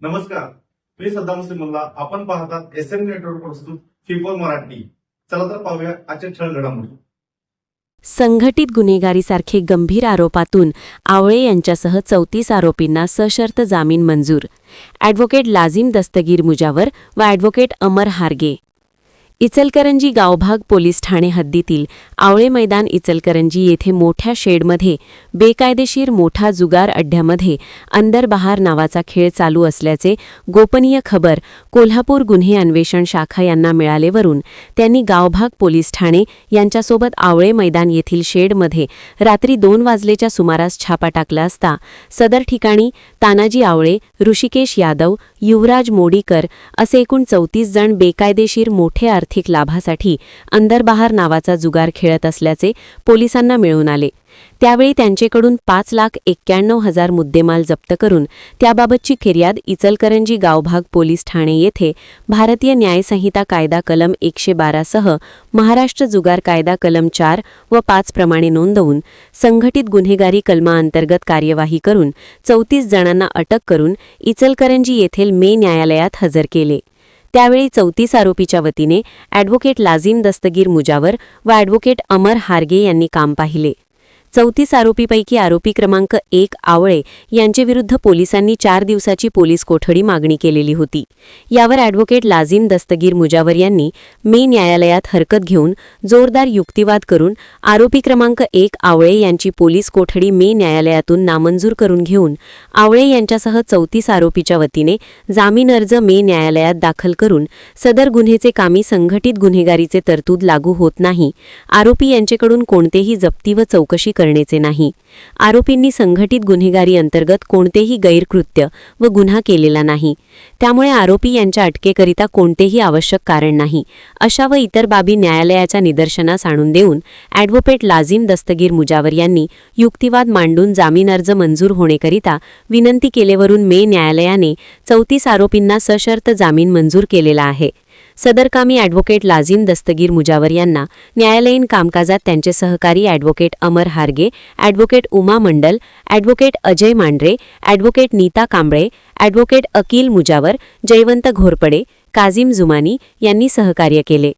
नमस्कार, मी सद्दाम मुस्लिमुल्ला. आपण पाहतात एसएम नेटवर्क प्रस्तुत फिफोल मराठी. चला तर पाहूया आजच्या ठळक घडामोडी. संघटित गुन्हेगारीसारखे गंभीर आरोपातून आवळे यांच्यासह 34 आरोपींना सशर्त जामीन मंजूर. ॲडव्होकेट लाझिम दस्तगीर मुजावर व ॲडव्होकेट अमर हार्गे. इचलकरंजी गावभाग पोलीस ठाणे हद्दीतील आवळे मैदान इचलकरंजी येथे मोठ्या शेडमध्ये बेकायदेशीर मोठा जुगार अड्ड्यामध्ये अंदर बहार नावाचा खेळ चालू असल्याचे गोपनीय खबर कोल्हापूर गुन्हे अन्वेषण शाखा यांना मिळालेवरून त्यांनी गावभाग पोलीस ठाणे यांच्यासोबत आवळे मैदान येथील शेडमध्ये रात्री 2 वाजलेच्या सुमारास छापा टाकला असता सदर ठिकाणी तानाजी आवळे, ऋषिकेश यादव, युवराज मोडीकर असे एकूण 34 जण बेकायदेशीर मोठे आर्थिक लाभासाठी अंदरबहार नावाचा जुगार खेळत असल्याचे पोलिसांना मिळून आले. त्यावेळी त्यांचेकडून 5,91,000 मुद्देमाल जप्त करून त्याबाबतची फिर्याद इचलकरंजी गावभाग पोलीस ठाणे येथे भारतीय न्यायसंहिता कायदा कलम 112 सह महाराष्ट्र जुगार कायदा कलम 4 व 5 प्रमाणे नोंदवून संघटित गुन्हेगारी कलमाअंतर्गत कार्यवाही करून 34 जणांना अटक करून इचलकरंजी येथील मे न्यायालयात हजर केले. त्यावेळी 34 आरोपीच्या वतीने ॲडव्होकेट लाझिम दस्तगीर मुजावर व ॲडव्होकेट अमर हार्गे यांनी काम पाहिले. 34 आरोपीपैकी आरोपी क्रमांक 1 आवळे यांचेविरुद्ध पोलिसांनी 4 दिवसाची पोलीस कोठडी मागणी केलेली होती. यावर ॲडव्होकेट लाझिम दस्तगीर मुजावर यांनी मे न्यायालयात हरकत घेऊन जोरदार युक्तिवाद करून आरोपी क्रमांक 1 आवळे यांची पोलीस कोठडी मे न्यायालयातून नामंजूर करून घेऊन आवळे यांच्यासह 34 आरोपीच्या वतीने जामीन अर्ज मे न्यायालयात दाखल करून सदर गुन्ह्याचे कामी संघटित गुन्हेगारीचे तरतूद लागू होत नाही, आरोपी यांच्याकडून कोणतेही जप्ती व चौकशी करण्याचे नाही, आरोपींनी संघटित गुन्हेगारी अंतर्गत कोणतेही गैरकृत्य व गुन्हा केलेला नाही, त्यामुळे आरोपी यांच्या अटकेकरिता कोणतेही आवश्यक कारण नाही, अशा व इतर बाबी न्यायालयाच्या निदर्शनास आणून देऊन ॲडव्होकेट लाझिम दस्तगीर मुजावर यांनी युक्तिवाद मांडून जामीन अर्ज मंजूर होण्याकरिता विनंती केलेवरून मे न्यायालयाने 34 आरोपींना सशर्त जामीन मंजूर केलेला आहे. सदरकामी ॲडव्होकेट लाझिम दस्तगीर मुजावर यांना न्यायालयीन कामकाजात त्यांचे सहकारी advocate Amar Harge, advocate Uma Mandal, advocate Ajay Mandhare, advocate Neeta Kamble, advocate Akil Mujawar, Jaywant Ghorpade, Kazim Jumani यांनी सहकार्य केले.